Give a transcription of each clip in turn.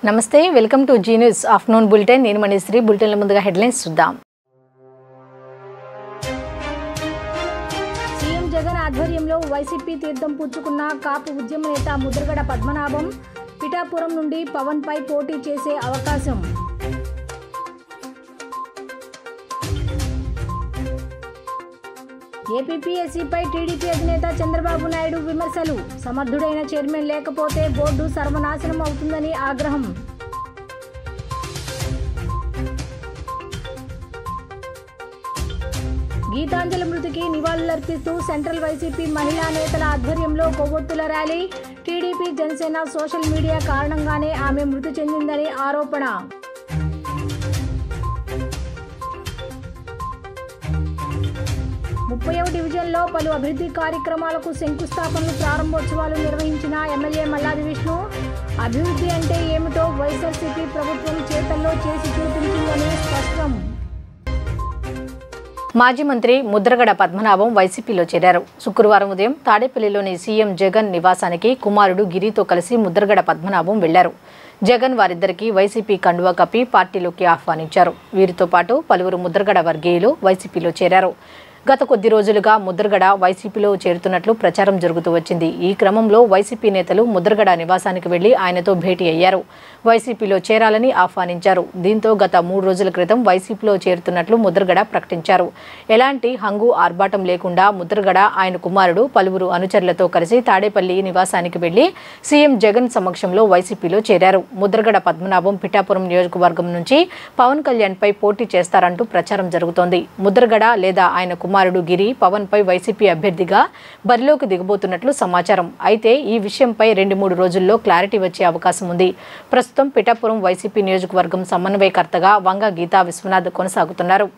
నమస్తే welcome to Zee News afternoon bulletin నేను మనీశ్రీ బులెటిన్ల ముందుగా హెడ్లైన్స్ చూద్దాం సీఎం జగన్ ఆధ్వర్యంలో వైసీపీ తీర్థం పుచ్చుకున్న కాపు ఉద్యమ నేత ముద్రగడ పద్మనాభం పిఠాపురం నుండి పవన్ పై పోటీ చేసే అవకాశం ఏపీపీఎస్సీపై టీడీపీ అధినేత చంద్రబాబు నాయుడు విమర్శలు సమర్థుడైన చైర్మన్ లేకపోతే బోర్డు సర్వనాశనం అవుతుందని ఆగ్రహం గీతాంజలి మృతికి నివాళులర్పిస్తూ సెంట్రల్ వైసీపీ మహిళా నేతల ఆధ్వర్యంలో కొవ్వొత్తుల rally TDP Janasena social media కారణంగానే ఆమె మృతి చెందిందని ఆరోపణ 30వ డివిజన్లో పలు అభివృద్ధి కార్యక్రమాలకు శంకుస్థాపనలు ప్రారంభోత్సవాలు నిర్వహించిన ఎమ్మెల్యే మల్లాది విష్ణు అభివృద్ధి అంటే ఏమిటో వైఎస్ఆర్సీపీ ప్రభుత్వం చేతల్లో చేసి చూపించిందని స్పష్టం మాజీ మంత్రి ముద్రగడ పద్మనాభం వైసీపీలో చేరారు. శుక్రవారం ఉదయం తాడేపల్లిలోని సీఎం జగన్ నివాసానికి కుమారుడు గిరితో కలిసి ముద్రగడ పద్మనాభం వెళ్లారు. జగన్ వారిద్దరికీ వైసీపీ కండువా కప్పి పార్టీలోకి ఆహ్వానించారు. వీరితో పాటు పలువురు ముద్రగడ వర్గీయులు వైసీపీలో చేరారు. గత కొద్ది రోజులుగా ముద్రగడ వైసీపీలో చేరుతున్నట్లు ప్రచారం జరుగుతూ వచ్చింది. ఈ క్రమంలో వైసీపీ నేతలు ముద్రగడ నివాసానికి వెళ్లి ఆయనతో భేటీ అయ్యారు. వైసీపీలో చేరాలని ఆహ్వానించారు. దీంతో గత 3 రోజుల క్రితం వైసీపీలో చేరుతున్నట్లు ముద్రగడ ప్రకటించారు. ఎలాంటి హంగు ఆర్భాటం లేకుండా ముద్రగడ ఆయన కుమారుడు పలువురు అనుచరులతో కలిసి తాడేపల్లి నివాసానికి వెళ్లి సీఎం జగన్ సమక్షంలో వైసీపీలో చేరారు. ముద్రగడ పద్మనాభం పిఠాపురం నియోజకవర్గం నుంచి పవన్ కళ్యాణ్ పై పోటీ చేస్తారంటూ ప్రచారం జరుగుతోంది. ముద్రగడ లేదా ఆయన కుమారుడు గిరి పవన్ పై వైసీపీ అభ్యర్థిగా బరిలోకి దిగబోతున్నట్లు సమాచారం. అయితే ఈ విషయంపై 2-3 రోజుల్లో క్లారిటీ వచ్చే అవకాశం ఉంది. ప్రస్తుతం పిఠాపురం వైసీపీ నియోజకవర్గం సమన్వయకర్తగా వంగ గీతా విశ్వనాథ్ కొనసాగుతున్నారు.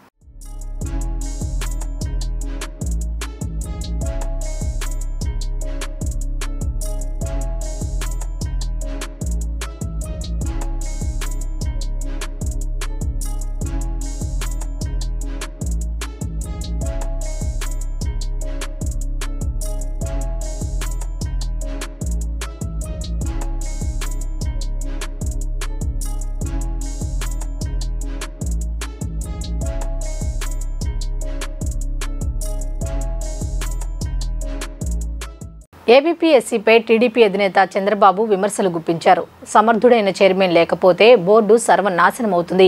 ఏపీపీఎస్సీపై టీడీపీ అధినేత చంద్రబాబు విమర్శలు గుప్పించారు. సమర్థుడైన చైర్మన్ లేకపోతే బోర్డు సర్వనాశనం అవుతుంది.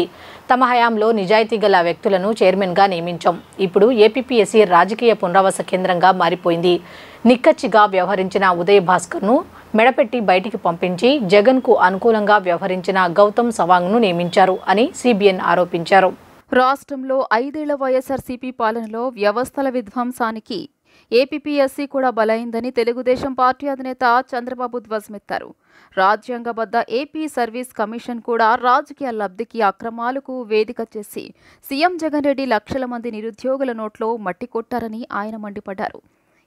తమ హయాంలో నిజాయితీ గల వ్యక్తులను చైర్మన్గా నియమించాం. ఇప్పుడు ఏపీపీఎస్సీ రాజకీయ పునరావాస కేంద్రంగా మారిపోయింది. నిక్కచ్చిగా వ్యవహరించిన ఉదయ్ భాస్కర్ను మెడపెట్టి బయటికి పంపించి జగన్కు అనుకూలంగా వ్యవహరించిన గౌతమ్ సవాంగ్ను నియమించారు అని సిబిఎన్ ఆరోపించారు. రాష్ట్రంలో 5 ఏళ్ల వైఎస్ఆర్సీపీ పాలనలో వ్యవస్థల విధ్వంసానికి ఏపీపీఎస్సీ కూడా బలైందని తెలుగుదేశం పార్టీ అధినేత చంద్రబాబు ధ్వజమెత్తారు. రాజ్యాంగబద్ధ ఏపీ సర్వీస్ కమిషన్ కూడా రాజకీయ లబ్ధికి అక్రమాలకు వేదిక చేసి సీఎం జగన్ రెడ్డి లక్షల మంది నిరుద్యోగుల నోట్లో మట్టి కొట్టారని ఆయన మండిపడ్డారు.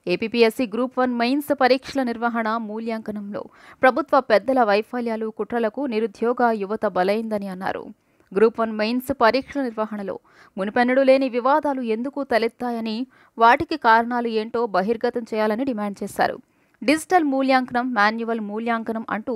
ఏపీపీఎస్సీ గ్రూప్ 1 మెయిన్స్ పరీక్షల నిర్వహణ మూల్యాంకనంలో ప్రభుత్వ పెద్దల వైఫల్యాలు కుట్రలకు నిరుద్యోగ యువత బలైందని అన్నారు. గ్రూప్ 1 మెయిన్స్ పరీక్షల నిర్వహణలో మునుపెన్నడూ లేని వివాదాలు ఎందుకు తలెత్తాయని, వాటికి కారణాలు ఏంటో బహిర్గతం చేయాలని డిమాండ్ చేశారు. డిజిటల్ మూల్యాంకనం, మాన్యువల్ మూల్యాంకనం అంటూ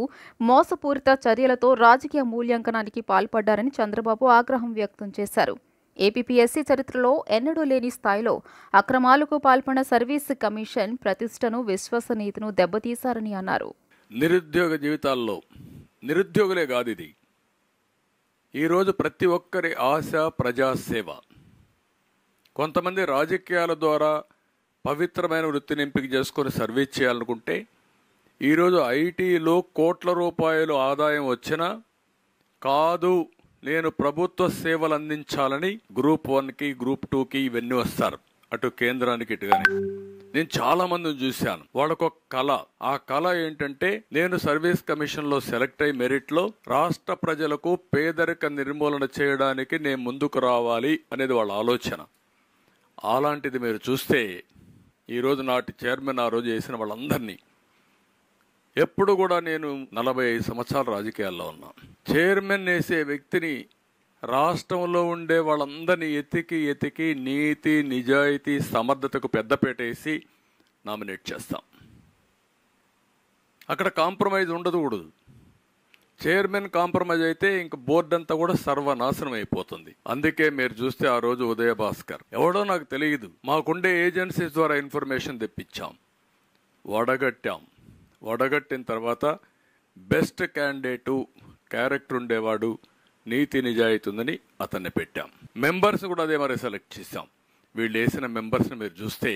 మోసపూరిత చర్యలతో రాజకీయ మూల్యాంకనానికి పాల్పడ్డారని చంద్రబాబు ఆగ్రహం వ్యక్తం చేశారు. ఏపీపీఎస్సీ చరిత్రలో ఎన్నడూ లేని స్థాయిలో అక్రమాలకు పాల్పడిన సర్వీస్ కమిషన్ ప్రతిష్టను, విశ్వసనీయతను దెబ్బతీశారని అన్నారు. నిరుద్యోగ జీవితాల్లో నిరుద్యోగులే కాదు, ఇది ఈరోజు ప్రతి ఒక్కరి ఆశ ప్రజాసేవ. కొంతమంది రాజకీయాల ద్వారా పవిత్రమైన వృత్తిని ఎంపిక చేసుకొని సర్వీస్ చేయాలనుకుంటే ఈరోజు ఐటీలో కోట్ల రూపాయలు ఆదాయం వచ్చినా కాదు, నేను ప్రభుత్వ సేవలు అందించాలని గ్రూప్ 1కి గ్రూప్ 2కి ఇవన్నీ వస్తారు, అటు కేంద్రానికి ఇటుగానే. నేను చాలా మందిని చూశాను. వాళ్ళకొక కళ. ఆ కళ ఏంటంటే నేను సర్వీస్ కమిషన్ లో సెలెక్ట్ అయ్యి మెరిట్ లో రాష్ట్ర ప్రజలకు పేదరిక నిర్మూలన చేయడానికి నేను ముందుకు రావాలి అనేది వాళ్ళ ఆలోచన. అలాంటిది మీరు చూస్తే ఈరోజు నాటి చైర్మన్ ఆ రోజు చేసిన వాళ్ళందరినీ, ఎప్పుడు కూడా నేను 45 సంవత్సరాల రాజకీయాల్లో ఉన్నా, చైర్మన్ వేసే వ్యక్తిని రాష్ట్రంలో ఉండే వాళ్ళందరినీ ఎతికి నీతి, నిజాయితీ, సమర్థతకు పెద్దపేటేసి నామినేట్ చేస్తాం. అక్కడ కాంప్రమైజ్ ఉండకూడదు. చైర్మన్ కాంప్రమైజ్ అయితే ఇంక బోర్డు అంతా కూడా సర్వనాశనం అయిపోతుంది. అందుకే మీరు చూస్తే ఆ రోజు ఉదయ భాస్కర్ ఎవడో నాకు తెలియదు, మాకుండే ఏజెన్సీస్ ద్వారా ఇన్ఫర్మేషన్ తెప్పించాం, వడగట్టిన తర్వాత బెస్ట్ క్యాండిడేటు, క్యారెక్టర్ ఉండేవాడు, నీతి నిజాయితీ ఉందని అతన్ని పెట్టాం. మెంబర్స్ కూడా అదే మరి సెలెక్ట్ చేశాం. వీళ్ళు వేసిన మెంబర్స్ని మీరు చూస్తే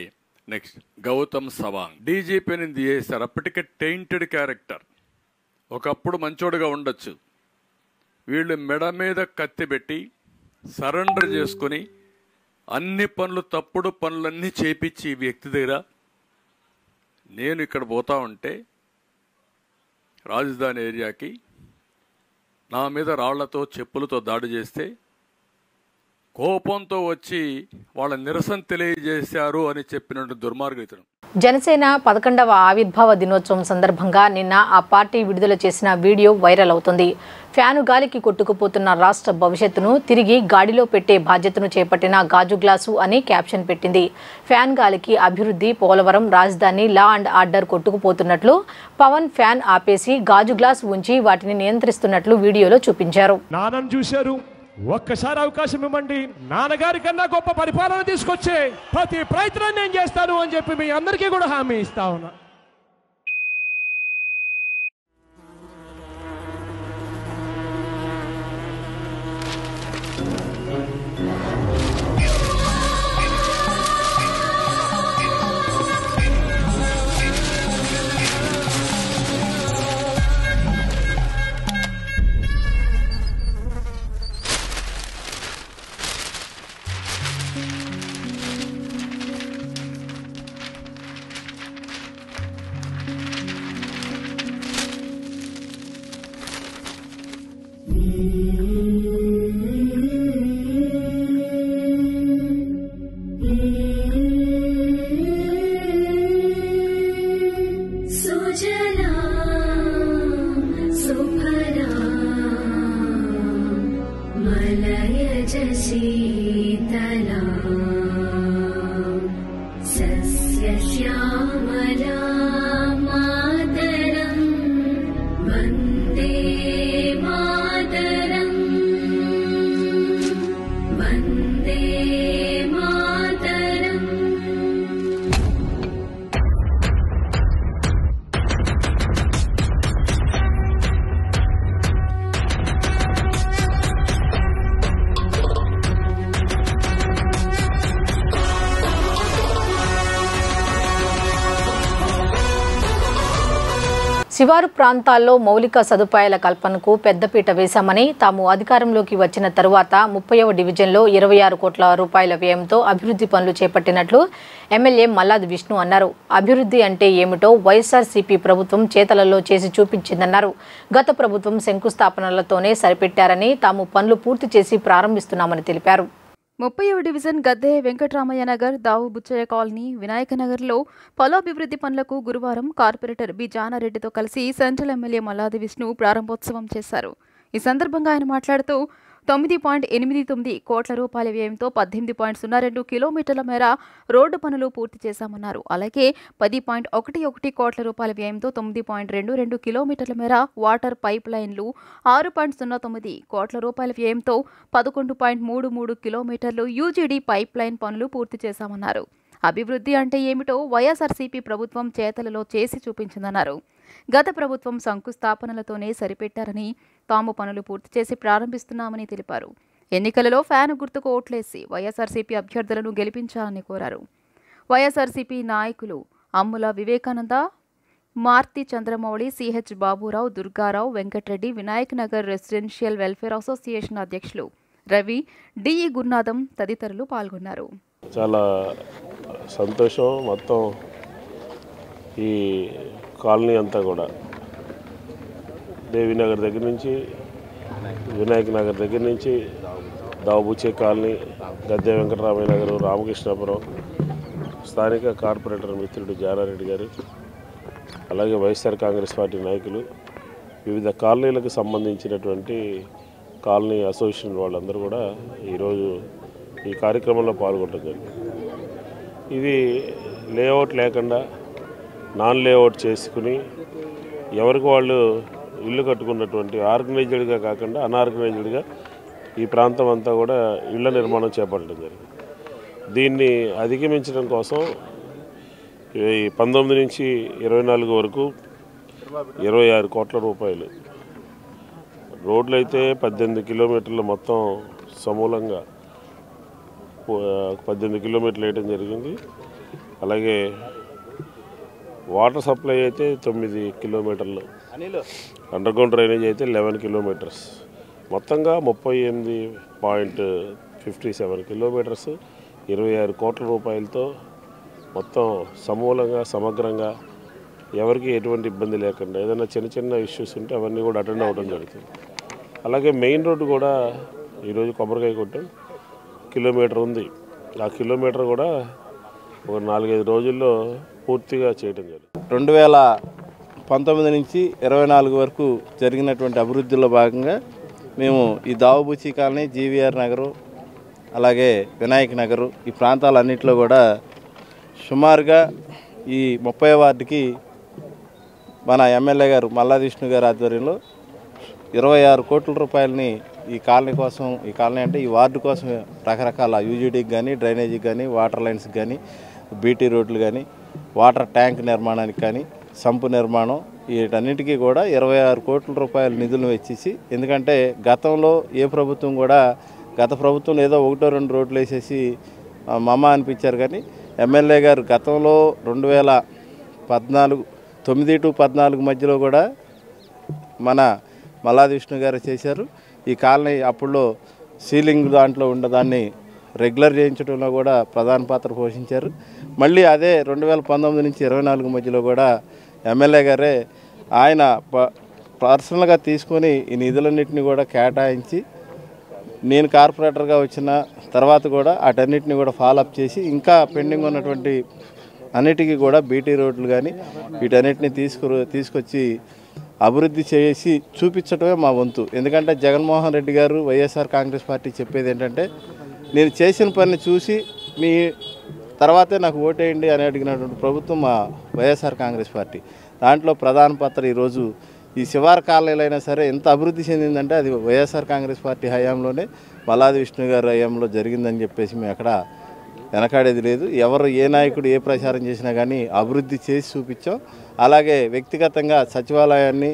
నెక్స్ట్ గౌతమ్ సవాంగ్ డీజీపీని చేశారు. అప్పటికే టెయింటెడ్ క్యారెక్టర్, ఒకప్పుడు మంచోడుగా ఉండొచ్చు. వీళ్ళు మెడ మీద కత్తి పెట్టి సరెండర్ చేసుకుని అన్ని పనులు, తప్పుడు పనులన్నీ చేపించి ఈ వ్యక్తి దగ్గర, నేను ఇక్కడ పోతా ఉంటే రాజధాని ఏరియాకి నా మీద రాళ్లతో చెప్పులతో దాడి చేస్తే కోపంతో వచ్చి వాళ్ళ నిరసన తెలియజేశారు అని చెప్పినట్టు దుర్మార్గులు. జనసేన 11వ ఆవిర్భావ దినోత్సవం సందర్భంగా నిన్న ఆ పార్టీ విడుదల చేసిన వీడియో వైరల్ అవుతుంది. ఫ్యాను గాలికి కొట్టుకుపోతున్న రాష్ట్ర భవిష్యత్తును తిరిగి గాడిలో పెట్టే బాధ్యతను చేపట్టిన గాజు గ్లాసు అని క్యాప్షన్ పెట్టింది. ఫ్యాన్ గాలికి అభివృద్ధి, పోలవరం, రాజధాని, లా అండ్ ఆర్డర్ కొట్టుకుపోతున్నట్లు పవన్ ఫ్యాన్ ఆపేసి గాజు గ్లాసు ఉంచి వాటిని నియంత్రిస్తున్నట్లు వీడియోలో చూపించారు. ఒక్కసారి అవకాశం ఇవ్వండి, నాన్నగారి కన్నా గొప్ప పరిపాలన తీసుకొచ్చే ప్రతి ప్రయత్నం నేను చేస్తాను అని చెప్పి మీ అందరికీ కూడా హామీ ఇస్తా ఉన్నా. శివారు ప్రాంతాల్లో మౌలిక సదుపాయాల కల్పనకు పెద్దపీట వేశామని, తాము అధికారంలోకి వచ్చిన తరువాత 30వ డివిజన్లో 26 కోట్ల రూపాయల వ్యయంతో అభివృద్ధి పనులు చేపట్టినట్లు ఎమ్మెల్యే మల్లాది విష్ణు అన్నారు. అభివృద్ధి అంటే ఏమిటో వైఎస్ఆర్సీపీ ప్రభుత్వం చేతలలో చేసి చూపించిందన్నారు. గత ప్రభుత్వం శంకుస్థాపనలతోనే సరిపెట్టారని, తాము పనులు పూర్తి చేసి ప్రారంభిస్తున్నామని తెలిపారు. 30వ డివిజన్ గద్దె వెంకటరామయ్య నగర్, దావు బుచ్చయ్య కాలనీ, వినాయక నగర్లో పలు అభివృద్ధి పనులకు గురువారం కార్పొరేటర్ బి జానారెడ్డితో కలిసి సెంట్రల్ ఎమ్మెల్యే మల్లాది విష్ణు ప్రారంభోత్సవం చేశారు. ఈ సందర్భంగా ఆయన మాట్లాడుతూ 9.89 కోట్ల రూపాయల వ్యయంతో 18.02 కిలోమీటర్ల మేర రోడ్డు పనులు పూర్తి చేశామన్నారు. అలాగే 10.11 కోట్ల రూపాయల వ్యయంతో 9.22 కిలోమీటర్ల మేర వాటర్ పైప్ లైన్లు, 6.09 కోట్ల రూపాయల వ్యయంతో 11.33 కిలోమీటర్లు యూజీడీ పైప్ లైన్ పనులు పూర్తి చేశామన్నారు. అభివృద్ధి అంటే ఏమిటో వైఎస్ఆర్సీపీ ప్రభుత్వం చేతలలో చేసి చూపించిందన్నారు. గత ప్రభుత్వం శంకుస్థాపనలతోనే సరిపెట్టారని, తాము పనులు పూర్తి చేసి ప్రారంభిస్తున్నామని తెలిపారు. ఎన్నికలలో ఫ్యాను గుర్తుకు ఓట్లేసి వైఎస్ఆర్సీపీ అభ్యర్థులను గెలిపించాలని కోరారు. వైఎస్ఆర్సీపీ నాయకులు Ammula Vivekananda, Marthi Chandramouli, CH Baburao, Durgarao, Venkatareddy, Vinayak Nagar residential welfare association అధ్యక్షులు రవి, డిఈ గురునాథం తదితరులు పాల్గొన్నారు. చాలా సంతోషం. మొత్తం ఈ కాలనీ అంతా కూడా దేవీనగర్ దగ్గర నుంచి, వినాయక నగర్ దగ్గర నుంచి, దావుబుచ్చే కాలనీ, గద్దె వెంకటరామయ్య నగర్, రామకృష్ణాపురం, స్థానిక కార్పొరేటర్ మిత్రుడు జానారెడ్డి గారు, అలాగే వైఎస్ఆర్ కాంగ్రెస్ పార్టీ నాయకులు, వివిధ కాలనీలకు సంబంధించినటువంటి కాలనీ అసోసియేషన్ వాళ్ళందరూ కూడా ఈరోజు ఈ కార్యక్రమంలో పాల్గొనడం జరిగింది. ఇది లేఅవుట్ లేకుండా నాన్ లేఅవుట్ చేసుకుని ఎవరికి వాళ్ళు ఇల్లు కట్టుకున్నటువంటి ఆర్గనైజ్డ్గా కాకుండా అన్ఆర్గనైజ్డ్గా ఈ ప్రాంతం అంతా కూడా ఇళ్ల నిర్మాణం చేపట్టడం జరిగింది. దీన్ని అధిగమించడం కోసం 19 నుంచి 24 వరకు 26 కోట్ల రూపాయలు, రోడ్లు అయితే 18 కిలోమీటర్లు మొత్తం సమూలంగా 18 కిలోమీటర్లు వేయడం జరిగింది. అలాగే వాటర్ సప్లై అయితే 9 కిలోమీటర్లు, అండర్గ్రౌండ్ డ్రైనేజ్ అయితే 11 కిలోమీటర్స్, మొత్తంగా 38.57 కిలోమీటర్స్ 26 కోట్ల రూపాయలతో మొత్తం సమూలంగా సమగ్రంగా ఎవరికి ఎటువంటి ఇబ్బంది లేకుండా ఏదైనా చిన్న చిన్న ఇష్యూస్ ఉంటే అవన్నీ కూడా అటెండ్ అవ్వడం జరుగుతుంది. అలాగే మెయిన్ రోడ్డు కూడా ఈరోజు కొబ్బరికాయ కొట్టం కిలోమీటర్ ఉంది. ఆ కిలోమీటర్ కూడా ఒక 4-5 రోజుల్లో పూర్తిగా చేయడం జరిగింది. 2019 నుంచి 24 వరకు జరిగినటువంటి అభివృద్ధిలో భాగంగా మేము ఈ దావుబూచి కాలనీ, జీవీఆర్ నగరు, అలాగే వినాయక్ నగరు ఈ ప్రాంతాలన్నింటిలో కూడా సుమారుగా ఈ 30వ వార్డుకి మన ఎమ్మెల్యే గారు మల్లా విష్ణు గారి ఆధ్వర్యంలో 26 కోట్ల రూపాయలని ఈ కాలనీ కోసం, ఈ కాలనీ అంటే ఈ వార్డు కోసం రకరకాల యూజీడీకి కానీ, డ్రైనేజీకి కానీ, వాటర్ లైన్స్కి కానీ, బీటీ రోడ్లు కానీ, వాటర్ ట్యాంక్ నిర్మాణానికి కానీ, సంపు నిర్మాణం వీటన్నిటికీ కూడా 26 కోట్ల రూపాయల నిధులను వెచ్చేసి, ఎందుకంటే గతంలో ఏ ప్రభుత్వం కూడా గత ప్రభుత్వం ఏదో 1-2 రోడ్లు వేసేసి మమ్మ అనిపించారు. కానీ ఎమ్మెల్యే గారు గతంలో 2014 9 to 14 మధ్యలో కూడా మన మల్లా విష్ణు గారు చేశారు. ఈ కాలనీ అప్పుడులో సీలింగ్ దాంట్లో ఉన్నదాన్ని రెగ్యులర్ చేయించడంలో కూడా ప్రధాన పాత్ర పోషించారు. మళ్ళీ అదే 2019 నుంచి 24 మధ్యలో కూడా ఎమ్మెల్యే గారే ఆయన పర్సనల్గా తీసుకొని ఈ నిధులన్నింటినీ కూడా కేటాయించి, నేను కార్పొరేటర్గా వచ్చిన తర్వాత కూడా వాటన్నిటిని కూడా ఫాలోఅప్ చేసి ఇంకా పెండింగ్ ఉన్నటువంటి అన్నిటికీ కూడా బీటీ రోడ్లు కానీ వీటన్నిటిని తీసుకొచ్చి అభివృద్ధి చేసి చూపించడమే మా వంతు. ఎందుకంటే జగన్మోహన్ రెడ్డి గారు, వైఎస్ఆర్ కాంగ్రెస్ పార్టీ చెప్పేది ఏంటంటే, నేను చేసిన పని చూసి మీ తర్వాతే నాకు ఓటేయండి అని అడిగినటువంటి ప్రభుత్వం మా వైఎస్ఆర్ కాంగ్రెస్ పార్టీ. దాంట్లో ప్రధాన పాత్ర ఈరోజు ఈ శివారు కాలనీలైనా సరే ఎంత అభివృద్ధి చెందిందంటే అది వైఎస్ఆర్ కాంగ్రెస్ పార్టీ హయాంలోనే, మల్లాది విష్ణు గారి హయాంలో జరిగిందని చెప్పేసి మేము అక్కడ వెనకాడేది లేదు. ఎవరు ఏ నాయకుడు ఏ ప్రచారం చేసినా కానీ అభివృద్ధి చేసి చూపించాం. అలాగే వ్యక్తిగతంగా సచివాలయాన్ని,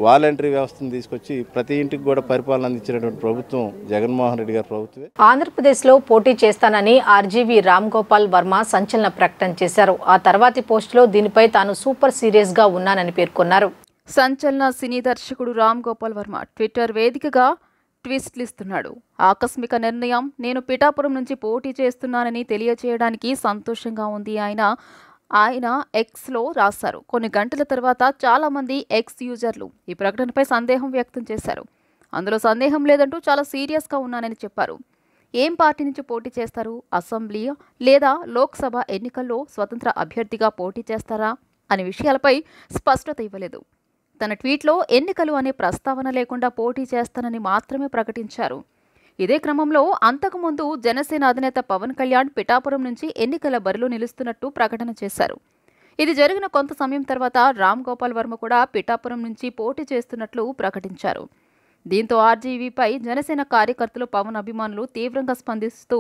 వాలంటరీ వ్యవస్థను తీసుకొచ్చి ప్రతి ఇంటికి కూడా పరిపాలన అందించినటువంటి ప్రభుత్వం జగన్మోహన్ రెడ్డి గారి ప్రభుత్వమే. ఆంధ్రప్రదేశ్లో పోటీ చేస్తానని ఆర్జీవీ రామ్ గోపాల్ వర్మ సంచలన ప్రకటన చేశారు. ఆ తర్వాతి పోస్టులో దీనిపై తాను సూపర్ సీరియస్గా ఉన్నానని పేర్కొన్నారు. సంచలన సినీ దర్శకుడు రామ్ గోపాల్ వర్మ ట్విట్టర్ వేదికగా ట్విస్ట్లు ఇస్తున్నాడు. ఆకస్మిక నిర్ణయం, నేను పిఠాపురం నుంచి పోటీ చేస్తున్నానని తెలియచేయడానికి సంతోషంగా ఉంది ఆయన ఎక్స్లో రాశారు. కొన్ని గంటల తర్వాత చాలామంది ఎక్స్ యూజర్లు ఈ ప్రకటనపై సందేహం వ్యక్తం చేశారు. అందులో సందేహం లేదంటూ చాలా సీరియస్గా ఉన్నానని చెప్పారు. ఏం పార్టీ నుంచి పోటీ చేస్తారు? అసెంబ్లీ లేదా లోక్సభ ఎన్నికల్లో స్వతంత్ర అభ్యర్థిగా పోటీ చేస్తారా అనే విషయాలపై స్పష్టత ఇవ్వలేదు. తన ట్వీట్లో ఎన్నికలు అనే ప్రస్తావన లేకుండా పోటీ చేస్తానని మాత్రమే ప్రకటించారు. ఇదే క్రమంలో అంతకుముందు జనసేన అధినేత పవన్ కళ్యాణ్ పిఠాపురం నుంచి ఎన్నికల బరిలో నిలుస్తున్నట్టు ప్రకటన చేశారు. ఇది జరిగిన కొంత సమయం తర్వాత రామ్ గోపాల్ వర్మ కూడా పిఠాపురం నుంచి పోటీ చేస్తున్నట్లు ప్రకటించారు. దీంతో ఆర్జీవీపై జనసేన కార్యకర్తలు, పవన్ అభిమానులు తీవ్రంగా స్పందిస్తూ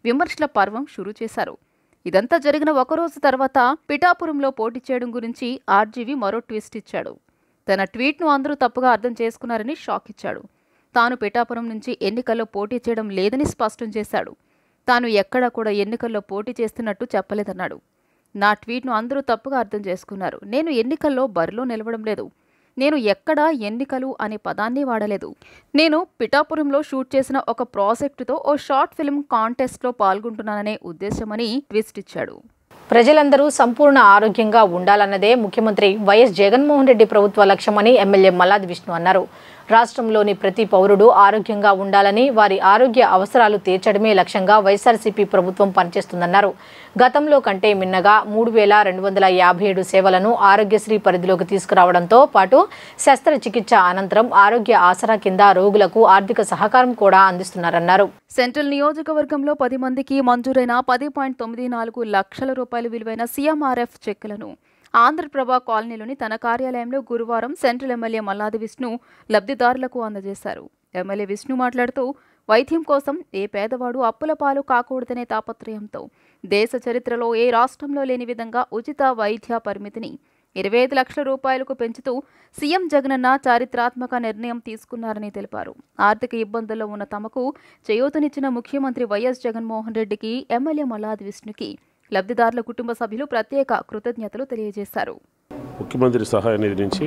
విమర్శల పర్వం షురూ చేశారు. ఇదంతా జరిగిన ఒకరోజు తర్వాత పిఠాపురంలో పోటీ చేయడం గురించి ఆర్జీవీ మరో ట్విస్ట్ ఇచ్చాడు. తన ట్వీట్ను అందరూ తప్పుగా అర్థం చేసుకున్నారని షాక్ ఇచ్చాడు. తాను పిఠాపురం నుంచి ఎన్నికల్లో పోటీ చేయడం లేదని స్పష్టం చేశాడు. తాను ఎక్కడా కూడా ఎన్నికల్లో పోటీ చేస్తున్నట్టు చెప్పలేదన్నాడు. నా ట్వీట్ను అందరూ తప్పుగా అర్థం చేసుకున్నారు. నేను ఎన్నికల్లో బరిలో నిలవడం లేదు. నేను ఎక్కడా ఎన్నికలు అనే పదాన్ని వాడలేదు. నేను పిఠాపురంలో షూట్ చేసిన ఒక ప్రాజెక్టుతో ఓ షార్ట్ ఫిల్మ్ కాంటెస్ట్లో పాల్గొంటున్నాననే ఉద్దేశమని ట్విస్ట్ ఇచ్చాడు. ప్రజలందరూ సంపూర్ణ ఆరోగ్యంగా ఉండాలన్నదే ముఖ్యమంత్రి వైఎస్ జగన్మోహన్ రెడ్డి ప్రభుత్వ లక్ష్యమని ఎమ్మెల్యే మల్లాది విష్ణు అన్నారు. రాష్ట్రంలోని ప్రతి పౌరుడు ఆరోగ్యంగా ఉండాలని, వారి ఆరోగ్య అవసరాలు తీర్చడమే లక్ష్యంగా వైఎస్ఆర్సీపీ ప్రభుత్వం పనిచేస్తుందన్నారు. గతంలో కంటే మిన్నగా 3,257 సేవలను ఆరోగ్యశ్రీ పరిధిలోకి తీసుకురావడంతో పాటు శస్త్రచికిత్స అనంతరం ఆరోగ్య ఆసరా కింద రోగులకు ఆర్థిక సహకారం కూడా అందిస్తున్నారన్నారు. సెంట్రల్ నియోజకవర్గంలో 10 మందికి మంజూరైన 10.94 లక్షల రూపాయలు విలువైన సీఎంఆర్ఎఫ్ చెక్కులను ఆంధ్రప్రభ కాలనీలోని తన కార్యాలయంలో గురువారం సెంట్రల్ ఎమ్మెల్యే మల్లాది విష్ణు లబ్ధిదారులకు అందజేశారు. ఎమ్మెల్యే విష్ణు మాట్లాడుతూ వైద్యం కోసం ఏ పేదవాడు అప్పుల పాలు కాకూడదనే తాపత్రయంతో దేశ చరిత్రలో ఏ రాష్ట్రంలో లేని విధంగా ఉచిత వైద్య పరిమితిని 25 లక్షల రూపాయలకు పెంచుతూ సీఎం జగనన్న చారిత్రాత్మక నిర్ణయం తీసుకున్నారని తెలిపారు. ఆర్థిక ఇబ్బందుల్లో ఉన్న తమకు చేయూతనిచ్చిన ముఖ్యమంత్రి వైఎస్ జగన్మోహన్ రెడ్డికి ఎమ్మెల్యే మల్లాది విష్ణుకి లబ్ధిదారుల కుటుంబ సభ్యులు ప్రత్యేక కృతజ్ఞతలు తెలియజేశారు. ముఖ్యమంత్రి సహాయ నిధి నుంచి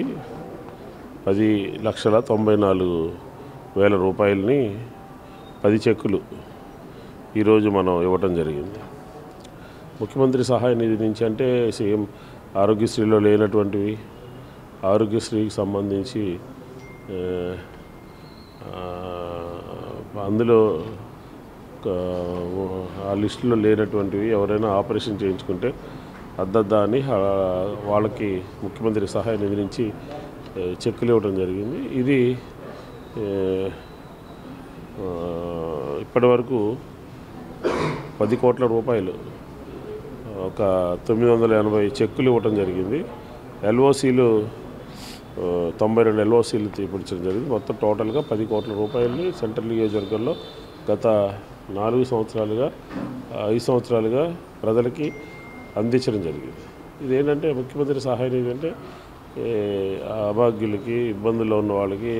10,94,000 రూపాయలని 10 చెక్కులు ఈరోజు మనం ఇవ్వటం జరిగింది. ముఖ్యమంత్రి సహాయ నిధి నుంచి అంటే సీఎం ఆరోగ్యశ్రీలో లేనటువంటివి, ఆరోగ్యశ్రీకి సంబంధించి అందులో ఆ లిస్టులో లేనటువంటివి ఎవరైనా ఆపరేషన్ చేయించుకుంటే అని వాళ్ళకి ముఖ్యమంత్రి సహాయ నిధి నుంచి చెక్కులు ఇవ్వడం జరిగింది. ఇది ఇప్పటి వరకు 10 కోట్ల రూపాయలు, ఒక 980 చెక్కులు ఇవ్వటం జరిగింది. ఎల్ఓసీలు 92 ఎల్ఓసీలు తీపించడం జరిగింది. మొత్తం టోటల్గా 10 కోట్ల రూపాయలని సెంట్రల్ నియోజకవర్గంలో గత 5 సంవత్సరాలుగా ప్రజలకి అందించడం జరిగింది. ఇదేంటంటే ముఖ్యమంత్రి సహాయ నిధి అంటే అభాగ్యులకి, ఇబ్బందుల్లో ఉన్న వాళ్ళకి,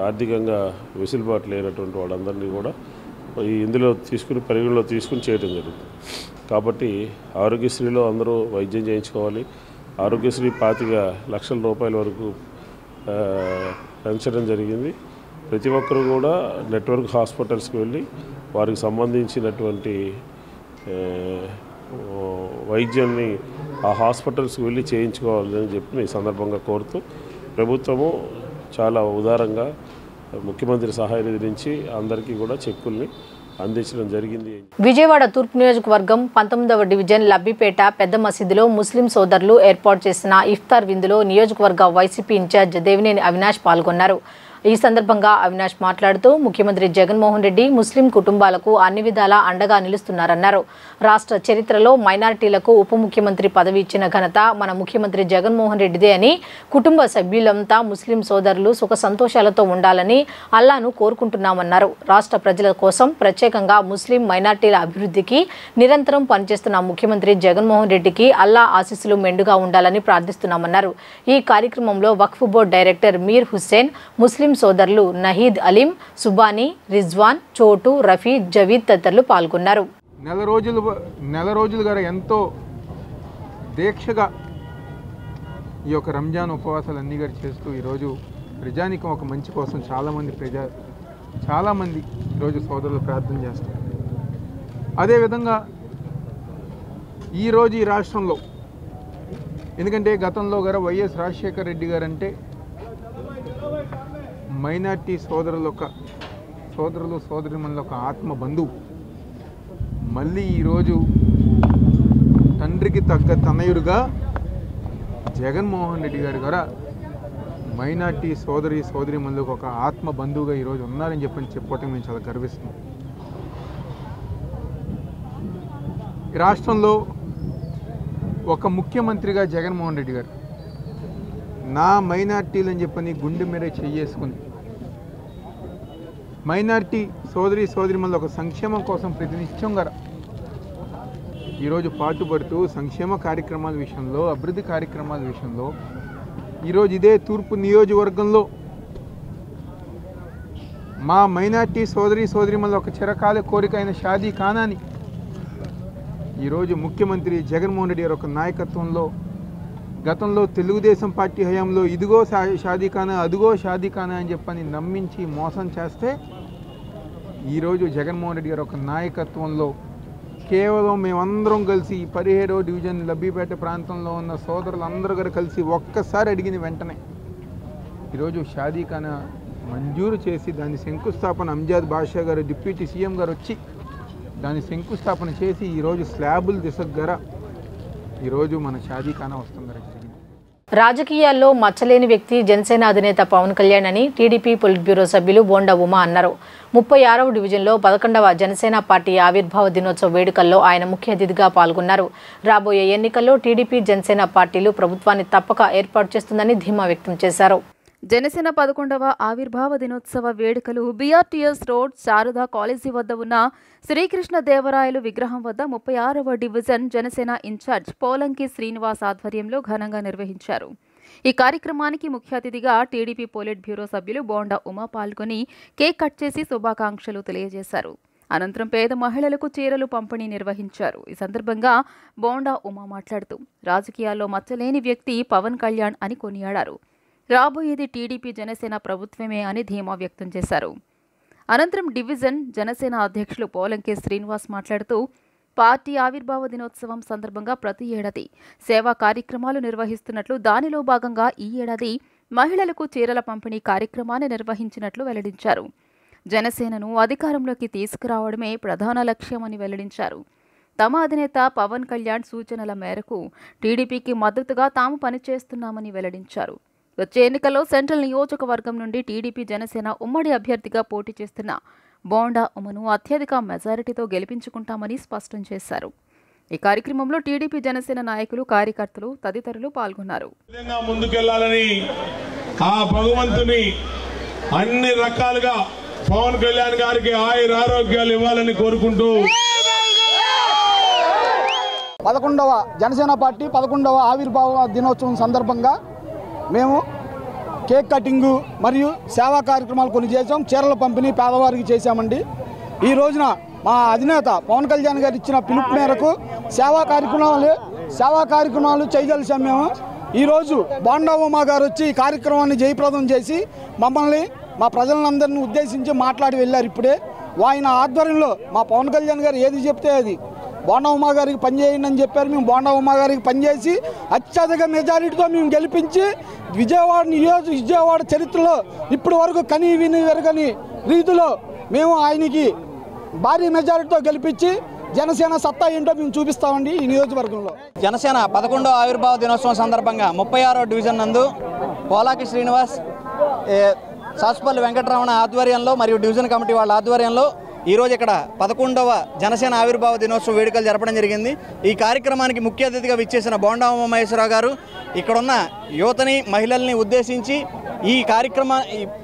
ఆర్థికంగా వెసులుబాటు లేనటువంటి వాళ్ళందరినీ కూడా ఇందులో పరిగణలో తీసుకుని చేయడం జరుగుతుంది. కాబట్టి ఆరోగ్యశ్రీలో అందరూ వైద్యం చేయించుకోవాలి. ఆరోగ్యశ్రీ 25 లక్షల రూపాయల వరకు పెంచడం జరిగింది. ప్రతి ఒక్కరూ కూడా నెట్వర్క్ హాస్పిటల్స్కి వెళ్ళి వారికి సంబంధించినటువంటి వైద్యాన్ని ఆ హాస్పిటల్స్కి వెళ్ళి చేయించుకోవాలని చెప్పి ఈ సందర్భంగా కోరుతూ ప్రభుత్వము చాలా ఉదారంగా ముఖ్యమంత్రి సహాయ నిధి నుంచి అందరికీ కూడా చెక్కుల్ని అందించడం జరిగింది. విజయవాడ తూర్పు నియోజకవర్గం 19వ డివిజన్ లబ్బిపేట పెద్ద మసీదులో ముస్లిం సోదరులు ఏర్పాటు చేసిన ఇఫ్తార్ విందులో నియోజకవర్గ వైసీపీ ఇన్ఛార్జ్ దేవినేని అవినాష్ పాల్గొన్నారు. ఈ సందర్భంగా అవినాష్ మాట్లాడుతూ ముఖ్యమంత్రి జగన్మోహన్ రెడ్డి ముస్లిం కుటుంబాలకు అన్ని విధాలా అండగా నిలుస్తున్నారన్నారు. రాష్ట్ర చరిత్రలో మైనారిటీలకు ఉప ముఖ్యమంత్రి పదవి ఇచ్చిన ఘనత మన ముఖ్యమంత్రి జగన్మోహన్ రెడ్డిదే అని, కుటుంబ సభ్యులంతా ముస్లిం సోదరులు సుఖ సంతోషాలతో ఉండాలని అల్లాను కోరుకుంటున్నామన్నారు. రాష్ట్ర ప్రజల కోసం ప్రత్యేకంగా ముస్లిం మైనారిటీల అభివృద్ధికి నిరంతరం పనిచేస్తున్న ముఖ్యమంత్రి జగన్మోహన్ రెడ్డికి అల్లా ఆశీస్సులు మెండుగా ఉండాలని ప్రార్థిస్తున్నామన్నారు. ఈ కార్యక్రమంలో వక్ఫ్ బోర్డు డైరెక్టర్ మీర్ హుస్సేన్, ముస్లిం సోదరులు నహీద్ అలీం, సుబానీ, రిజ్వాన్, చోటు, రఫీ, జవీద్ తదితరులు పాల్గొన్నారు. నెల రోజులుగా ఎంతో దీక్షగా ఈ యొక్క రంజాన్ ఉపవాసాలన్నీ గారు చేస్తూ ఈరోజు ప్రజానికం ఒక మంచి కోసం చాలామంది ఈరోజు సోదరులు ప్రార్థన చేస్తారు. అదేవిధంగా ఈరోజు ఈ రాష్ట్రంలో, ఎందుకంటే గతంలో గారు వైఎస్ రాజశేఖర రెడ్డి గారు అంటే మైనార్టీ సోదరులు సోదరిమణుల ఒక ఆత్మ బంధువు. మళ్ళీ ఈరోజు తండ్రికి తగ్గ తనయుడుగా జగన్మోహన్ రెడ్డి గారు కూడా మైనార్టీ సోదరిమణులకు ఒక ఆత్మ బంధువుగా ఈరోజు ఉన్నారని చెప్పుకోవటం మేము చాలా గర్విస్తున్నాం. ఈ రాష్ట్రంలో ఒక ముఖ్యమంత్రిగా జగన్మోహన్ రెడ్డి గారు నా మైనార్టీలు అని చెప్పని గుండె మీద చెయ్యేసుకుని మైనార్టీ సోదరిమణుల ఒక సంక్షేమం కోసం ప్రతినిత్యం గారు ఈరోజు పాటుపడుతూ సంక్షేమ కార్యక్రమాల విషయంలో, అభివృద్ధి కార్యక్రమాల విషయంలో ఈరోజు ఇదే తూర్పు నియోజకవర్గంలో మా మైనార్టీ సోదరిమణుల ఒక చిరకాల కోరిక అయిన షాదీ ఖానాని ఈరోజు ముఖ్యమంత్రి జగన్మోహన్ రెడ్డి గారి ఒక నాయకత్వంలో, గతంలో తెలుగుదేశం పార్టీ హయాంలో ఇదిగో షాదీఖానా, అదిగో షాదీఖానా అని చెప్పని నమ్మించి మోసం చేస్తే ఈరోజు జగన్మోహన్ రెడ్డి గారు ఒక నాయకత్వంలో కేవలం మేమందరం కలిసి 17వ డివిజన్ లబ్బిపేట ప్రాంతంలో ఉన్న సోదరులందరూ గారు కలిసి ఒక్కసారి అడిగిన వెంటనే ఈరోజు షాదీఖానా మంజూరు చేసి దాని శంకుస్థాపన అంజాద్ బాషా గారు డిప్యూటీ సీఎం గారు వచ్చి దాని శంకుస్థాపన చేసి ఈరోజు స్లాబుల దిశ గారా ఈరోజు మన షాదీఖానా వస్తుంది. రాజకీయాల్లో మచ్చలేని వ్యక్తి జనసేన అధినేత పవన్ కళ్యాణ్ అని టీడీపీ పొలిట్ బ్యూరో సభ్యులు బోండా ఉమా అన్నారు. 36వ డివిజన్లో 11వ జనసేన పార్టీ ఆవిర్భావ దినోత్సవ వేడుకల్లో ఆయన ముఖ్య అతిథిగా పాల్గొన్నారు. రాబోయే ఎన్నికల్లో టీడీపీ జనసేన పార్టీలు ప్రభుత్వాన్ని తప్పక ఏర్పాటు చేస్తుందని ధీమా వ్యక్తం చేశారు. జనసేన 11వ ఆవిర్భావ దినోత్సవ వేడుకలు బీఆర్టీఎస్ రోడ్ శారదా కాలేజీ వద్ద ఉన్న శ్రీకృష్ణ దేవరాయలు విగ్రహం వద్ద 36వ డివిజన్ జనసేన ఇన్ఛార్జ్ పోలంకి శ్రీనివాస్ ఆధ్వర్యంలో ఘనంగా నిర్వహించారు. ఈ కార్యక్రమానికి ముఖ్య అతిథిగా టీడీపీ పొలిట్ బ్యూరో సభ్యులు బోండా ఉమా పాల్గొని కేక్ కట్ చేసి శుభాకాంక్షలు తెలియజేశారు. అనంతరం పేద మహిళలకు చీరలు పంపిణీ నిర్వహించారు. ఈ సందర్భంగా బోండా ఉమా మాట్లాడుతూ రాజకీయాల్లో మచ్చలేని వ్యక్తి పవన్ కళ్యాణ్ అని కొనియాడారు. రాబోయేది టీడీపీ జనసేన ప్రభుత్వమే అని ధీమా వ్యక్తం చేశారు. అనంతరం డివిజన్ జనసేన అధ్యక్షులు పోలంకి శ్రీనివాస్ మాట్లాడుతూ పార్టీ ఆవిర్భావ దినోత్సవం సందర్భంగా ప్రతి ఏడాది సేవా కార్యక్రమాలు నిర్వహిస్తున్నట్లు, దానిలో భాగంగా ఈ ఏడాది మహిళలకు చీరల పంపిణీ కార్యక్రమాన్ని నిర్వహించినట్లు వెల్లడించారు. జనసేనను అధికారంలోకి తీసుకురావడమే ప్రధాన లక్ష్యమని వెల్లడించారు. తమ అధినేత పవన్ కళ్యాణ్ సూచనల మేరకు టీడీపీకి మద్దతుగా తాము పనిచేస్తున్నామని వెల్లడించారు. వచ్చే ఎన్నికల్లో సెంట్రల్ నియోజకవర్గం నుండి టీడీపీ జనసేన ఉమ్మడి అభ్యర్థిగా పోటీ చేస్తున్న బోండా ఉమను అత్యధిక మెజారిటీతో గెలిపించుకుంటామని స్పష్టం చేశారు. ఈ కార్యక్రమంలో టీడీపీ జనసేన నాయకులు, కార్యకర్తలు తదితరులు పాల్గొన్నారు. ముందుకెళ్లాలని ఆ భగవంతుని అన్ని రకాలుగా పవన్ కళ్యాణ్ గారికి ఆరోగ్యాలు ఇవ్వాలని కోరుకుంటూ 11వ జనసేన పార్టీ 11వ ఆవిర్భావ దినోత్సవం సందర్భంగా మేము కేక్ కటింగు మరియు సేవా కార్యక్రమాలు కొన్ని చేసాం. చీరల పంపిణీ పేదవారికి చేశామండి. ఈ రోజున మా అధినేత పవన్ కళ్యాణ్ గారు ఇచ్చిన పిలుపు మేరకు సేవా కార్యక్రమాలు చేయగలిసాం. మేము ఈరోజు బోండా ఉమా గారు వచ్చి ఈ కార్యక్రమాన్ని జయప్రదం చేసి మమ్మల్ని, మా ప్రజలందరినీ ఉద్దేశించి మాట్లాడి వెళ్ళారు. ఇప్పుడే ఆయన ఆధ్వర్యంలో మా పవన్ కళ్యాణ్ గారు ఏది చెప్తే అది బోండా ఉమా గారికి పనిచేయండి అని చెప్పారు. మేము బోండా ఉమా గారికి పనిచేసి అత్యధిక మెజారిటీతో మేము గెలిపించి విజయవాడ చరిత్రలో ఇప్పటి వరకు కని విని వెరగని రీతిలో మేము ఆయనకి భారీ మెజారిటీతో గెలిపించి జనసేన సత్తా ఏంటో మేము చూపిస్తామండి. ఈ నియోజకవర్గంలో జనసేన 11వ ఆవిర్భావ దినోత్సవం సందర్భంగా 36వ డివిజన్ నందు పోలాకి శ్రీనివాస్, సాసుపల్లి వెంకటరమణ ఆధ్వర్యంలో మరియు డివిజన్ కమిటీ వాళ్ళ ఆధ్వర్యంలో ఈరోజు ఇక్కడ 11వ జనసేన ఆవిర్భావ దినోత్సవ వేడుకలు జరపడం జరిగింది. ఈ కార్యక్రమానికి ముఖ్య అతిథిగా విచ్చేసిన బోండా ఉమామహేశ్వరరావు గారు ఇక్కడున్న యువతని, మహిళల్ని ఉద్దేశించి ఈ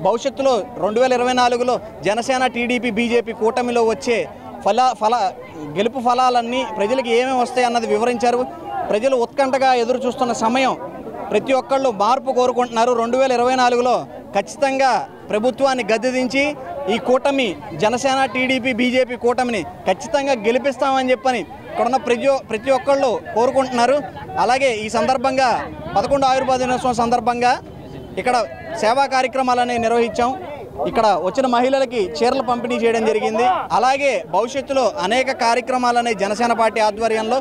భవిష్యత్తులో 2024లో జనసేన, టీడీపీ, బీజేపీ కూటమిలో వచ్చే గెలుపు ఫలాలన్నీ ప్రజలకు ఏమేమి వస్తాయన్నది వివరించారు. ప్రజలు ఉత్కంఠగా ఎదురు చూస్తున్న సమయం, ప్రతి ఒక్కళ్ళు మార్పు కోరుకుంటున్నారు. 2024లో ఖచ్చితంగా ప్రభుత్వాన్ని గద్దెదించి ఈ కూటమి జనసేన, టీడీపీ, బీజేపీ కూటమిని ఖచ్చితంగా గెలిపిస్తామని చెప్పని ఇక్కడున్న ప్రతి ఒక్కళ్ళు కోరుకుంటున్నారు. అలాగే ఈ సందర్భంగా 11వ ఆవిర్భావ దినోత్సవం సందర్భంగా ఇక్కడ సేవా కార్యక్రమాలని నిర్వహించాం. ఇక్కడ వచ్చిన మహిళలకి చీరలు పంపిణీ చేయడం జరిగింది. అలాగే భవిష్యత్తులో అనేక కార్యక్రమాలని జనసేన పార్టీ ఆధ్వర్యంలో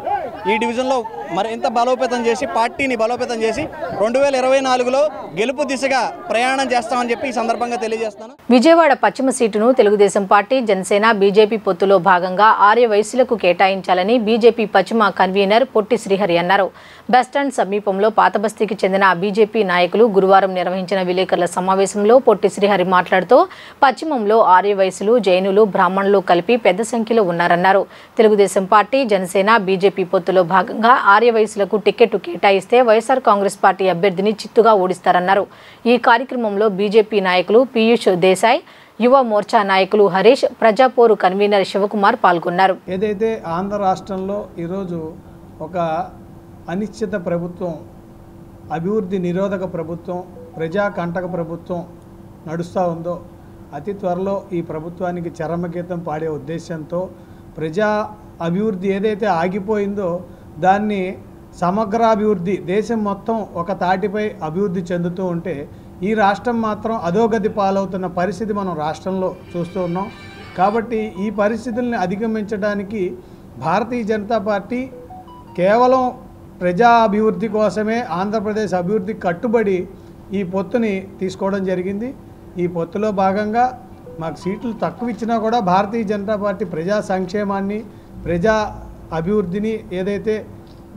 ఈ డివిజన్లో మరింత బలోపేతం చేసి, పార్టీని బలోపేతం చేసి 2024లో గెలుపు దిశగా ప్రయాణం చేస్తామని చెప్పి ఈ సందర్భంగా తెలియజేస్తాను. విజయవాడ పశ్చిమ సీటును తెలుగుదేశం పార్టీ, జనసేన, బీజేపీ పొత్తులో భాగంగా ఆర్య వయసులకు కేటాయించాలని బీజేపీ పశ్చిమ కన్వీనర్ పొట్టి శ్రీహరి అన్నారు. బస్టాండ్ సమీపంలో పాతబస్తీకి చెందిన బీజేపీ నాయకులు గురువారం నిర్వహించిన విలేకరుల సమావేశంలో పొట్టి శ్రీహరి మాట్లాడుతూ పశ్చిమంలో ఆర్య వయసులు, జైనులు, బ్రాహ్మణులు కలిపి పెద్ద సంఖ్యలో ఉన్నారన్నారు. తెలుగుదేశం పార్టీ, జనసేన, బీజేపీ పొత్తులో భాగంగా ఆర్య వయసులకు టికెట్ కేటాయిస్తే వైఎస్ఆర్ కాంగ్రెస్ పార్టీ అభ్యర్థిని చిత్తుగా ఓడిస్తారన్నారు. ఈ కార్యక్రమంలో బీజేపీ నాయకులు పీయూష్ దేశాయ్, యువ మోర్చా నాయకులు హరీష్, ప్రజాపోరు కన్వీనర్ శివకుమార్ పాల్గొన్నారు. ఏదైతే ఆంధ్ర రాష్ట్రంలో ఈరోజు ఒక అనిశ్చిత ప్రభుత్వం, అభివృద్ధి నిరోధక ప్రభుత్వం, ప్రజాకంటక ప్రభుత్వం నడుస్తూ ఉందో, అతి త్వరలో ఈ ప్రభుత్వానికి చరమగీతం పాడే ఉద్దేశంతో ప్రజా అభివృద్ధి ఏదైతే ఆగిపోయిందో దాన్ని సమగ్రాభివృద్ధి, దేశం మొత్తం ఒక తాటిపై అభివృద్ధి చెందుతూ ఉంటే ఈ రాష్ట్రం మాత్రం అధోగతి పాలవుతున్న పరిస్థితి మనం రాష్ట్రంలో చూస్తూ ఉన్నాం. కాబట్టి ఈ పరిస్థితుల్ని అధిగమించడానికి భారతీయ జనతా పార్టీ కేవలం ప్రజా అభివృద్ధి కోసమే, ఆంధ్రప్రదేశ్ అభివృద్ధికి కట్టుబడి ఈ పొత్తుని తీసుకోవడం జరిగింది. ఈ పొత్తులో భాగంగా మాకు సీట్లు తక్కువ ఇచ్చినా కూడా భారతీయ జనతా పార్టీ ప్రజా సంక్షేమాన్ని, ప్రజా అభివృద్ధిని ఏదైతే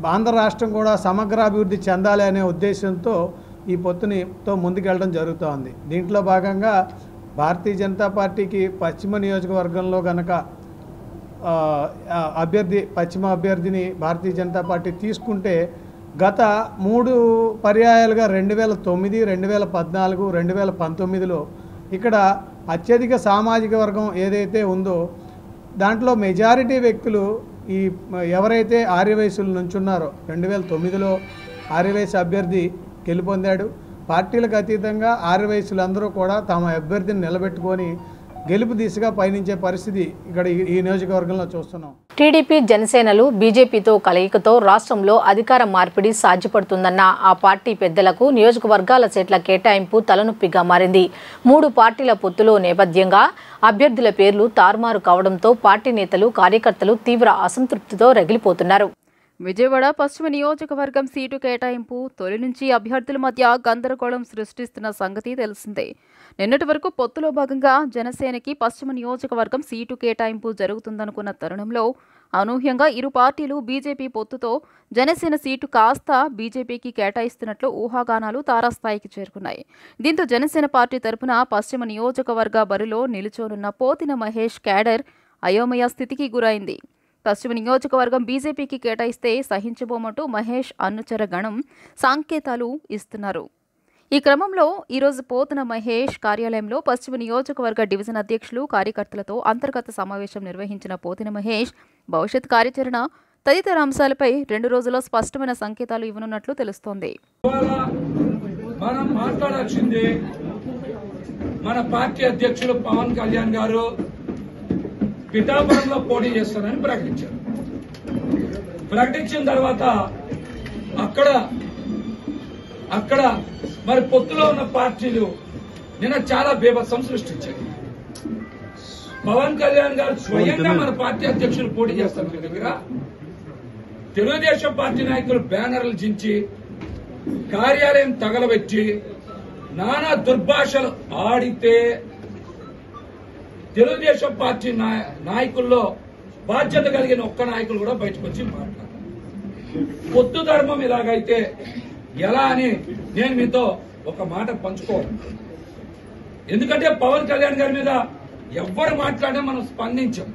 ఆంధ్ర రాష్ట్రం కూడా సమగ్రాభివృద్ధి చెందాలి అనే ఉద్దేశంతో ఈ పొత్తుతో ముందుకెళ్ళడం జరుగుతోంది. దీంట్లో భాగంగా భారతీయ జనతా పార్టీకి పశ్చిమ నియోజకవర్గంలో కనుక పశ్చిమ అభ్యర్థిని భారతీయ జనతా పార్టీ తీసుకుంటే గత 3 పర్యాయాలుగా 2009, 2014, 2019లో ఇక్కడ అత్యధిక సామాజిక వర్గం ఏదైతే ఉందో దాంట్లో మెజారిటీ వ్యక్తులు ఈ ఎవరైతే ఆర్యవైశ్యుల నుంచి ఉన్నారో 2009లో ఆర్యవైశ్య అభ్యర్థి గెలుపొందాడు. పార్టీలకు అతీతంగా ఆర్యవైశ్యులందరూ కూడా తమ అభ్యర్థిని నిలబెట్టుకొని గెలుపు దిశగా పయనించే పరిస్థితి ఇక్కడ ఈ నియోజకవర్గంలో చూస్తున్నాం. టీడీపీ జనసేనలు బీజేపీతో కలయికతో రాష్ట్రంలో అధికార మార్పిడి సాధ్యపడుతుందన్న ఆ పార్టీ పెద్దలకు నియోజకవర్గాల సీట్ల కేటాయింపు తలనొప్పిగా మారింది. 3 పార్టీల పొత్తులో నేపథ్యంగా అభ్యర్థుల పేర్లు తారుమారు కావడంతో పార్టీ నేతలు కార్యకర్తలు తీవ్ర అసంతృప్తితో రగిలిపోతున్నారు. విజయవాడ పశ్చిమ నియోజకవర్గం సీటు కేటాయింపు తొలి నుంచి అభ్యర్థుల మధ్య గందరగోళం సృష్టిస్తున్న సంగతి తెలిసిందే. నిన్నటి వరకు పొత్తులో భాగంగా జనసేనకి పశ్చిమ నియోజకవర్గం సీటు కేటాయింపు జరుగుతుందనుకున్న తరుణంలో అనూహ్యంగా ఇరు పార్టీలు బీజేపీ పొత్తుతో జనసేన సీటు కాస్త బీజేపీకి కేటాయిస్తున్నట్లు ఊహాగానాలు తారాస్థాయికి చేరుకున్నాయి. దీంతో జనసేన పార్టీ తరపున పశ్చిమ నియోజకవర్గ బరిలో నిలుచోనున్న పోతిన మహేష్ క్యాడర్ అయోమయ స్థితికి గురైంది. పశ్చిమ నియోజకవర్గం బీజేపీకి కేటాయిస్తే సహించబోమంటూ మహేష్ అనుచర గణం సంకేతాలు ఇస్తున్నారు. ఈ క్రమంలో ఈరోజు పోతన మహేష్ కార్యాలయంలో పశ్చిమ నియోజకవర్గ డివిజన్ అధ్యక్షులు కార్యకర్తలతో అంతర్గత సమావేశం నిర్వహించిన పోతిన మహేష్ భవిష్యత్ కార్యాచరణ తదితర అంశాలపై 2 రోజుల్లో స్పష్టమైన సంకేతాలు ఇవ్వనున్నట్లు తెలుస్తోంది. మనం మాట్లాడాల్సింది మన పార్టీ అధ్యక్షులు పవన్ కళ్యాణ్ గారు పిఠాపురంలో పోటీ చేస్తారని ప్రకటించారు. ప్రకటించిన తర్వాత అక్కడ మరి పొత్తులో ఉన్న పార్టీలు నిన్న చాలా బీభత్సం సృష్టించాయి. పవన్ కళ్యాణ్ గారు స్వయంగా మన పార్టీ అధ్యక్షులు పోటీ చేస్తారు దగ్గర తెలుగుదేశం పార్టీ నాయకులు బ్యానర్లు చించి కార్యాలయం తగలబెట్టి నానా దుర్భాషలు ఆడితే తెలుగుదేశం పార్టీ నాయకుల్లో బాధ్యత కలిగిన ఒక్క నాయకులు కూడా బయటకు వచ్చి మాట్లాడారు. పొత్తు ధర్మం ఇలాగైతే ఎలా అని నేను మీతో ఒక మాట పంచుకోవాలి. ఎందుకంటే పవన్ కళ్యాణ్ గారి మీద ఎవ్వరు మాట్లాడినా మనం స్పందించాం.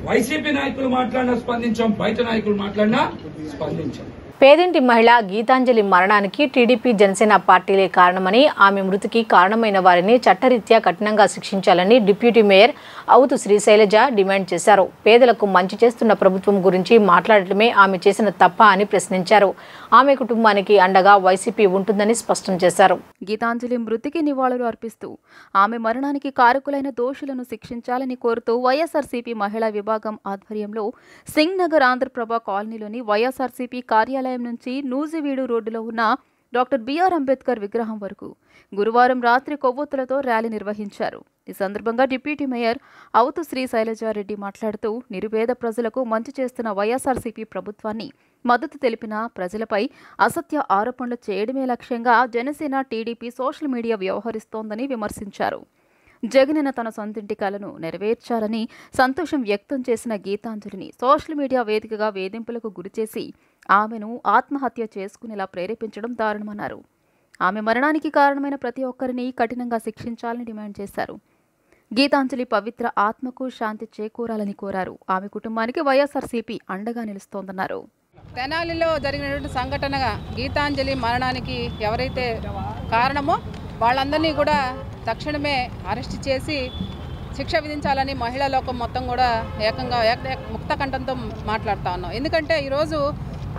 వైసీపీ నాయకులు మాట్లాడినా స్పందించాం, బయట నాయకులు మాట్లాడినా స్పందించాం. పేదింటి మహిళ గీతాంజలి మరణానికి టీడీపీ జనసేన పార్టీలే కారణమని, ఆమె మృతికి కారణమైన వారిని చట్టరీత్యా కఠినంగా శిక్షించాలని డిప్యూటీ మేయర్ అవుతు శ్రీశైలజ డిమాండ్ చేశారు. పేదలకు మంచి చేస్తున్న ప్రభుత్వం గురించి మాట్లాడటమే ఆమె చేసిన తప్ప అని ప్రశ్నించారు. ఆమె కుటుంబానికి అండగా వైసీపీ ఉంటుందని స్పష్టం చేశారు. గీతాంజలి మృతికి నివాళులు అర్పిస్తూ ఆమె మరణానికి కారకులైన దోషులను శిక్షించాలని కోరుతూ వైఎస్ఆర్సీపీ మహిళా విభాగం ఆధ్వర్యంలో సింగ్ నగర్ ఆంధ్రప్రభ కాలనీలోని వైఎస్ఆర్సీపీ కార్యాలయం నుంచి నూజివీడు రోడ్డులో ఉన్న డాక్టర్ బిఆర్ అంబేద్కర్ విగ్రహం వరకు గురువారం రాత్రి కొవ్వొత్తులతో ర్యాలీ నిర్వహించారు. ఈ సందర్భంగా డిప్యూటీ మేయర్ అవుతు శ్రీ శైలజారెడ్డి మాట్లాడుతూ నిరుపేద ప్రజలకు మంచి చేస్తున్న వైఎస్ఆర్సీపీ ప్రభుత్వాన్ని మద్దతు తెలిపిన ప్రజలపై అసత్య ఆరోపణలు చేయడమే లక్ష్యంగా జనసేన టీడీపీ సోషల్ మీడియా వ్యవహరిస్తోందని విమర్శించారు. జగనన్న తన సొంతింటి కలను నెరవేర్చాలని సంతోషం వ్యక్తం చేసిన గీతాంజలిని సోషల్ మీడియా వేదికగా వేధింపులకు గురిచేసి ఆమెను ఆత్మహత్య చేసుకునేలా ప్రేరేపించడం దారుణమన్నారు. ఆమె మరణానికి కారణమైన ప్రతి ఒక్కరిని కఠినంగా శిక్షించాలని డిమాండ్ చేశారు. గీతాంజలి పవిత్ర ఆత్మకు శాంతి చేకూరాలని కోరారు. ఆమె కుటుంబానికి వైఎస్ఆర్సీపీ అండగా నిలుస్తోందన్నారు. తెనాలిలో జరిగినటువంటి సంఘటనగా గీతాంజలి మరణానికి ఎవరైతే కారణమో వాళ్ళందరినీ కూడా తక్షణమే అరెస్ట్ చేసి శిక్ష విధించాలని మహిళా లోకం మొత్తం కూడా ఏకంగా ముక్త కంఠంతో మాట్లాడుతూ ఉన్నాం. ఎందుకంటే ఈరోజు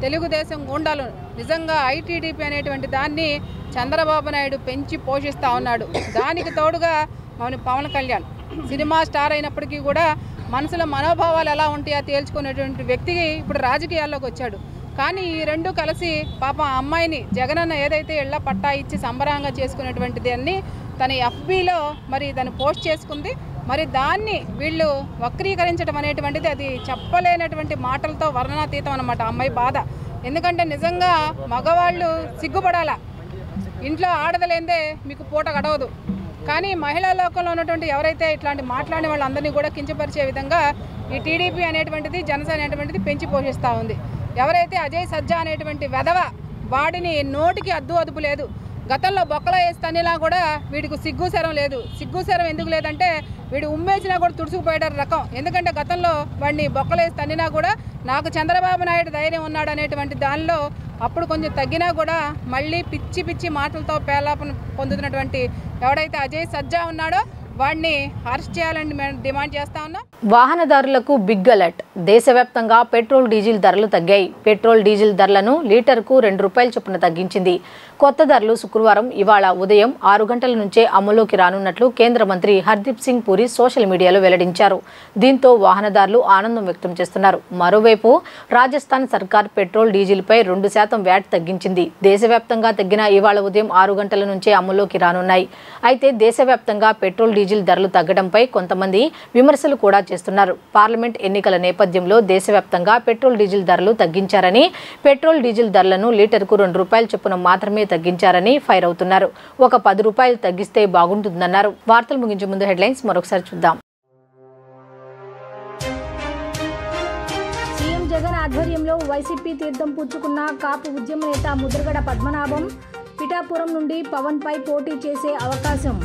తెలుగుదేశం గూండాలు నిజంగా ఐటీడీపీ అనేటువంటి దాన్ని చంద్రబాబు నాయుడు పెంచి పోషిస్తూ ఉన్నాడు. దానికి తోడుగా పవన్ కళ్యాణ్ సినిమా స్టార్ అయినప్పటికీ కూడా మనసులో మనోభావాలు ఎలా ఉంటాయో తేల్చుకునేటువంటి వ్యక్తికి ఇప్పుడు రాజకీయాల్లోకి వచ్చాడు. కానీ ఈ రెండు కలిసి పాపం ఆ అమ్మాయిని జగనన్న ఏదైతే ఇళ్ల పట్టా ఇచ్చి సంబరంగా చేసుకునేటువంటి దాన్ని తన ఎఫ్బీలో మరి దాన్ని పోస్ట్ చేసుకుంది. మరి దాన్ని వీళ్ళు వక్రీకరించడం అనేటువంటిది అది చెప్పలేనటువంటి మాటలతో వర్ణనాతీతం అన్నమాట అమ్మాయి బాధ. ఎందుకంటే నిజంగా మగవాళ్ళు సిగ్గుపడాలా, ఇంట్లో ఆడదలేందే మీకు పూట గడవదు. కానీ మహిళా లోకంలో ఉన్నటువంటి ఎవరైతే ఇట్లాంటి మాట్లాడిన వాళ్ళందరినీ కూడా కించపరిచే విధంగా ఈ టీడీపీ అనేటువంటిది జనసేన అనేటువంటిది పెంచి పోషిస్తూ ఉంది. ఎవరైతే అజయ్ సజ్జా అనేటువంటి వెధవ వాడిని నోటికి అదుపు లేదు. గతంలో బొక్కలో వేసి తన్నిలా కూడా వీడికి సిగ్గుశరం లేదు. సిగ్గుశరం ఎందుకు లేదంటే వీడు ఉమ్మేసినా కూడా తుడుచుకుపోయాడు రకం. ఎందుకంటే గతంలో వాడిని బొక్కలో వేసి తన్నినా కూడా నాకు చంద్రబాబు నాయుడు ధైర్యం ఉన్నాడు అనేటువంటి దానిలో అప్పుడు కొంచెం తగ్గినా కూడా మళ్ళీ పిచ్చి మాటలతో పేలాపన పొందుతున్నటువంటి ఎవడైతే అజయ్ సజ్జా ఉన్నాడో వాడిని అరెస్ట్ చేయాలని మేము డిమాండ్ చేస్తా ఉన్నాం. వాహనదారులకు బిగ్ అలర్ట్. దేశవ్యాప్తంగా పెట్రోల్ డీజిల్ ధరలు తగ్గాయి. పెట్రోల్ డీజిల్ ధరలను లీటర్కు ₹2 చొప్పున తగ్గించింది. కొత్త ధరలు శుక్రవారం ఇవాళ ఉదయం 6 గంటల నుంచే అమలులోకి రానున్నట్లు కేంద్ర మంత్రి హర్దీప్ సింగ్ పూరి సోషల్ మీడియాలో వెల్లడించారు. దీంతో వాహనదారులు ఆనందం వ్యక్తం చేస్తున్నారు. మరోవైపు రాజస్థాన్ సర్కార్ పెట్రోల్ డీజిల్పై 2% వ్యాట్ తగ్గించింది. దేశవ్యాప్తంగా తగ్గిన ఇవాళ ఉదయం 6 గంటల నుంచే అమలులోకి రానున్నాయి. అయితే దేశవ్యాప్తంగా పెట్రోల్ డీజిల్ ధరలు తగ్గడంపై కొంతమంది విమర్శలు కూడా చేస్తున్నారు. పార్లమెంట్ ఎన్నికల నేపథ్యంలో దేశవ్యాప్తంగా పెట్రోల్ డీజిల్ ధరలు తగ్గించారని, పెట్రోల్ డీజిల్ ధరలను లీటర్కు ₹2 చొప్పున మాత్రమే తగ్గించారని ఫైర్ అవుతున్నారు. ఒక ₹10 తగ్గిస్తే బాగుంటుందన్నారు. వార్తలు ముగించే ముందు హెడ్లైన్స్ మరొకసారి చూద్దాం. సీఎం జగన్ ఆధ్వర్యంలో వైసీపీ తీర్థం పుచ్చుకున్న కాపు ఉద్యమ నేత ముద్రగడ పద్మనాభం పిఠాపురం నుండి పవన్ పై పోటీ చేసే అవకాశం.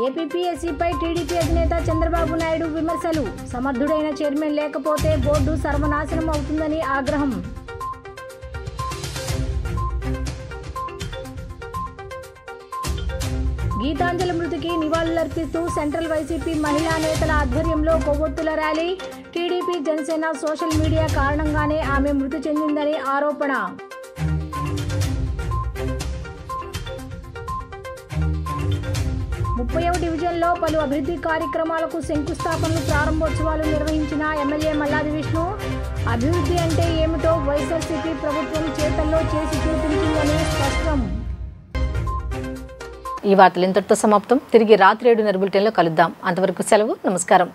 ఏపీపీఎస్సీపై టీడీపీ అధినేత చంద్రబాబు నాయుడు విమర్శలు. సమర్థుడైన చైర్మన్ లేకపోతే బోర్డు సర్వనాశనం అవుతుందని ఆగ్రహం. గీతాంజలి మృతికి నివాళులర్పిస్తూ సెంట్రల్ వైసీపీ మహిళా నేతల ఆధ్వర్యంలో కొవ్వొత్తుల rally. TDP Janasena social media కారణంగానే ఆమె మృతి చెందిందని ఆరోపణ. 30వ డివిజన్లో పలు అభివృద్ధి కార్యక్రమాలకు శంకుస్థాపనలు ప్రారంభోత్సవాలు నిర్వహించిన ఎమ్మెల్యే మల్లాది విష్ణు. అభివృద్ధి అంటే ఏమిటో వైఎస్ఆర్సీపీ ప్రభుత్వం చేతల్లో చేసి చూపించిందని స్పష్టం. ఈ వార్తలు ఇంతటితో సమాప్తం. తిరిగి రాత్రి 7:30 బులెటిన్లో కలుద్దాం. అంతవరకు సెలవు. నమస్కారం.